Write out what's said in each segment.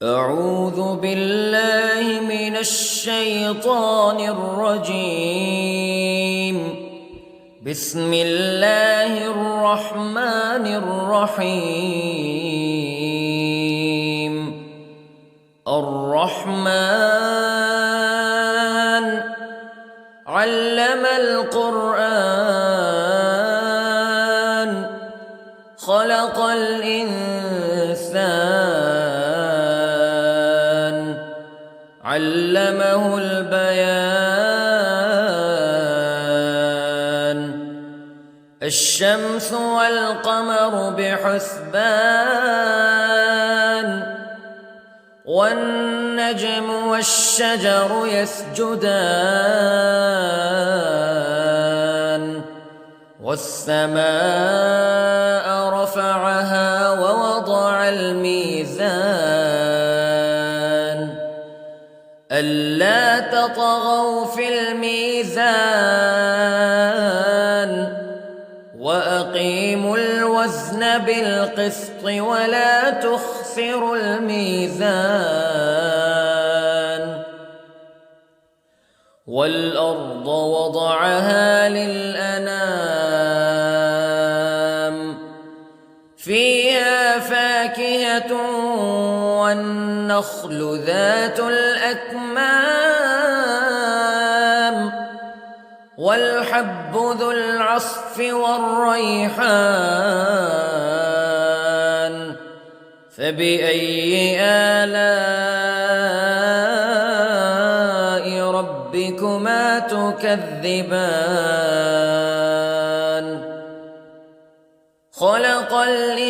أعوذ بالله من الشيطان الرجيم. بسم الله الرحمن الرحيم. الرحمن علم القرآن خلق الإنسان علمه البيان. الشمس والقمر بحسبان والنجم والشجر يسجدان والسماء رفعها ووضع الميزان ألا تطغوا في الميزان وأقيموا الوزن بالقسط ولا تخسروا الميزان. والأرض وضعها للأنام فيها فاكهة والنخل ذات الأكمام والحب ذو العصف والريحان فبأي آلاء ربكما تكذبان. خلق الإنسان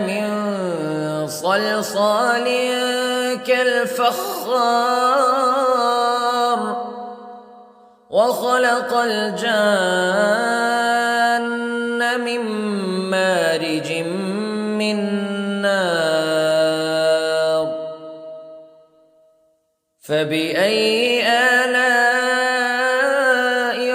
من صلصال كالفخار وخلق الجان من مارج من نار فبأي آلاء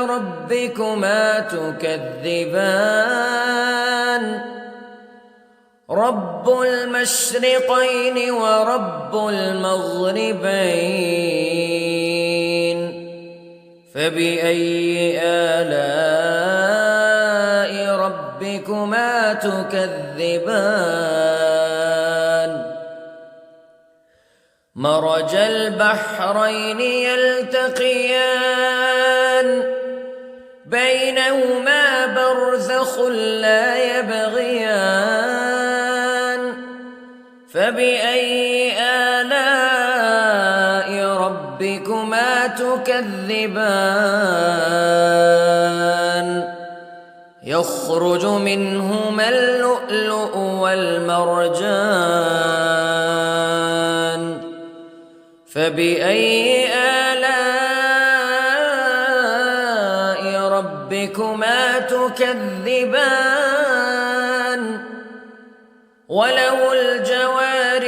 ربكما تكذبان. رب المشرقين ورب المغربين فبأي آلاء ربكما تكذبان. مرج البحرين يلتقيان بينهما برزخ لا يبغيان فبأي آلاء ربكما تكذبان. يخرج منهما اللؤلؤ والمرجان فبأي آلاء ربكما تكذبان. وله الجوار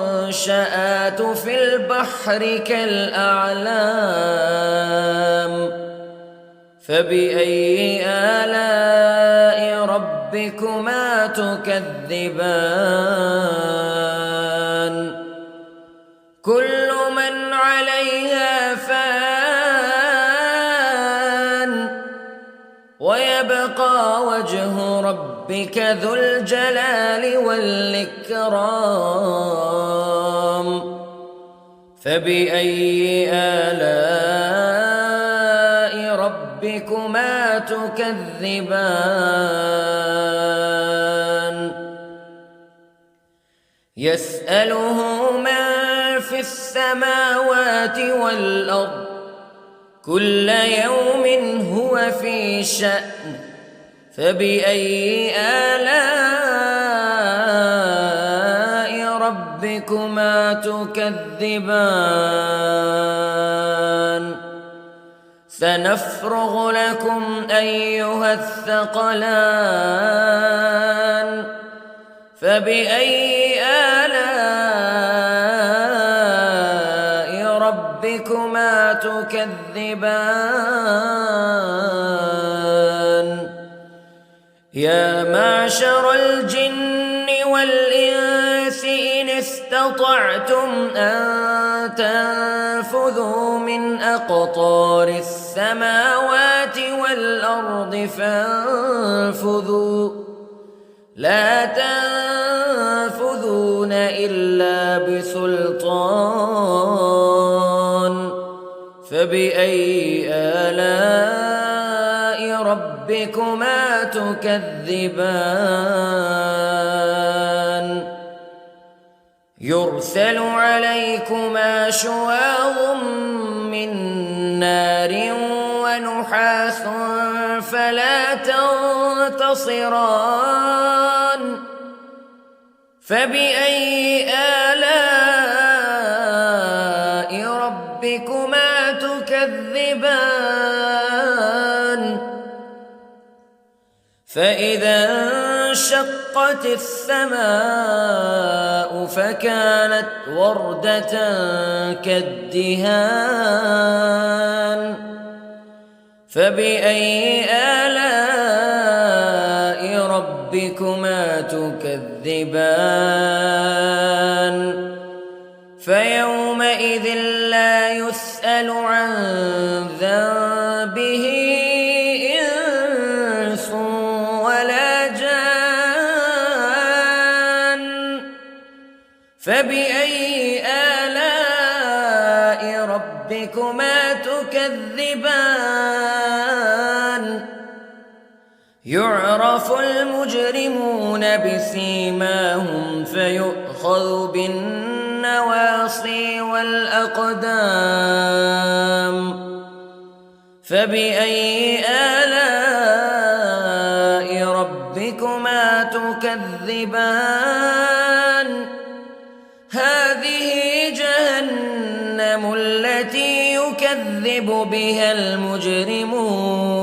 المنشآت في البحر كالأعلام فبأي آلاء ربكما تكذبان. كل من عليها فان ويبقى وجه ربك ذو الجلال والإكرام فبأي آلاء ربكما تكذبان. يسأله من في السماوات والأرض كل يوم هو في شأن فبأي آلاء ربكما تكذبان. سنفرغ لكم أيها الثقلان فبأي آلاء ربكما تكذبان. يا معشر الجن والإنس استطعتم أن تنفذوا من أقطار السماوات والأرض فانفذوا لا تنفذون إلا بسلطان فبأي آلاء ربكما تكذبان يرسل عليكما شواظ من نار ونحاس فلا تنتصران فبأي آلاء ربكما تكذبان فإذا انشقت السماء فكانت وردة كالدهان فبأي آلاء ربكما تكذبان فيومئذ لا يسأل عن ذنبه إنس ولا جان فبأي آلاء ربكما تكذبان يعرف المجرمون بسيماهم فيؤخذ بالنواصي والأقدام فبأي آلاء ربكما تكذبان هذه جهنم التي يكذب بها المجرمون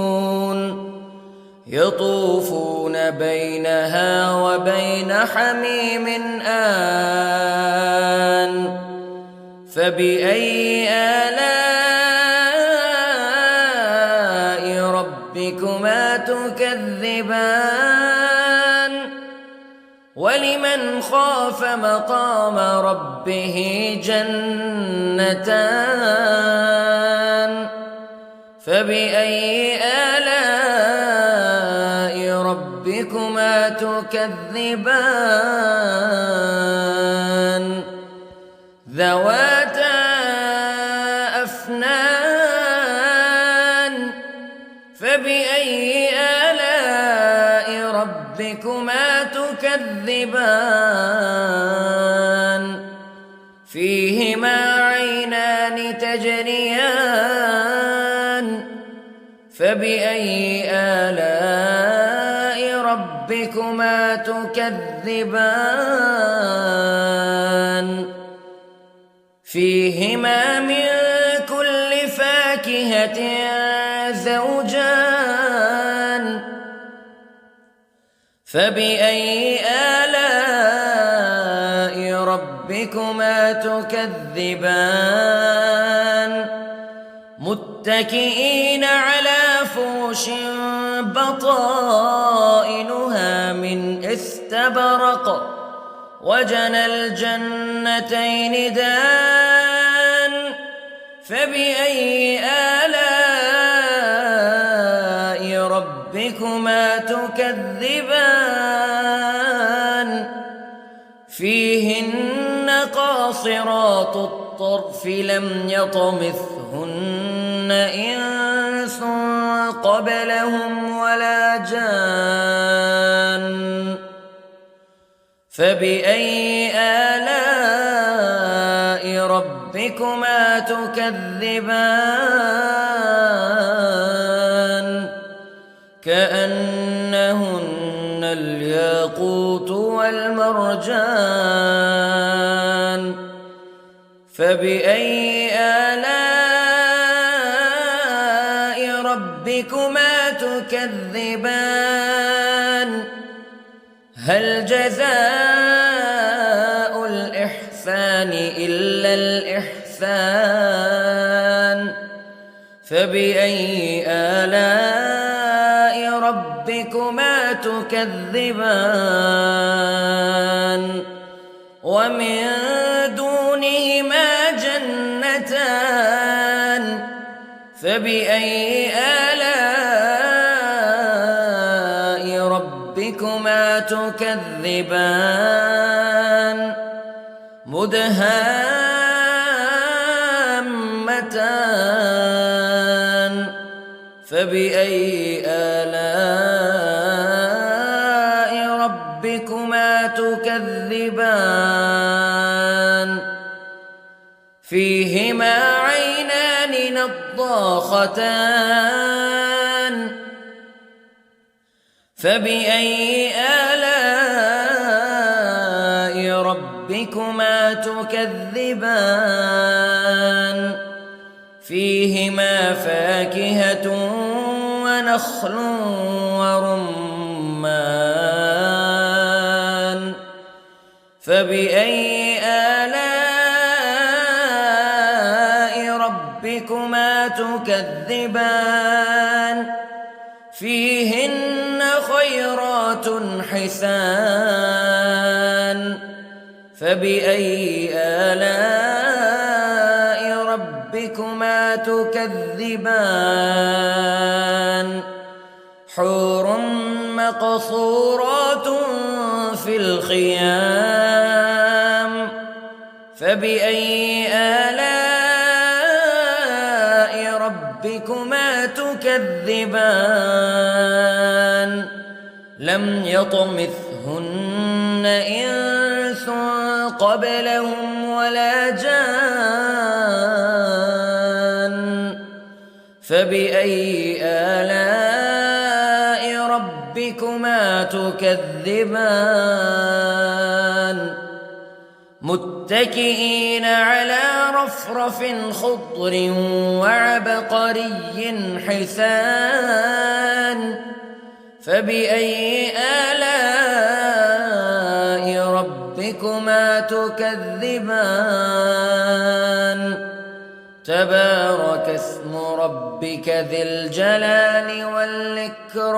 يطوفون بينها وبين حميم آن فبأي آلاء ربكما تكذبان ولمن خاف مقام ربه جنتان فبأي آلاء ربكما تكذبان ذواتا أفنان فبأي آلاء ربكما تكذبان فيهما عينان تجريان فبأي آلاء ربكما تكذبان فيهما من كل فاكهة زوجان فبأي آلاء ربكما تكذبان متكئين على فرش بطائنها من استبرق وجنى الجنتين دان فبأي آلاء ربكما تكذبان فيهن قاصرات الطرف لم يطمثهن إنس قبلهم ولا جان فبأي آلاء ربكما تكذبان كأنهن الياقوت والمرجان فبأي آلاء ربكما تكذبان هل جزاء الإحسان إلا الإحسان فبأي آلاء ربكما تكذبان ومن دونهما جنتان فبأي آلاء ربكما تكذبان مدهامتان فبأي آلاء ربكما تكذبان فيهما عينان نضاختان فبأي آلاء ربكما تكذبان فيهما فاكهة ونخل ورمان فبأي آلاء ربكما تكذبان فيهن خيرات حسان فبأي آلاء ربكما تكذبان حور مقصورات في الخيام فبأي آلاء ربكما تكذبان لم يطمثهن إنس قبلهم ولا جان فبأي آلاء ربكما تكذبان متكئين على رفرف خضر وعبقري حسان فبأي آلاء ربكما تكذبان تبارك اسم ربك ذي الجلال والإكرام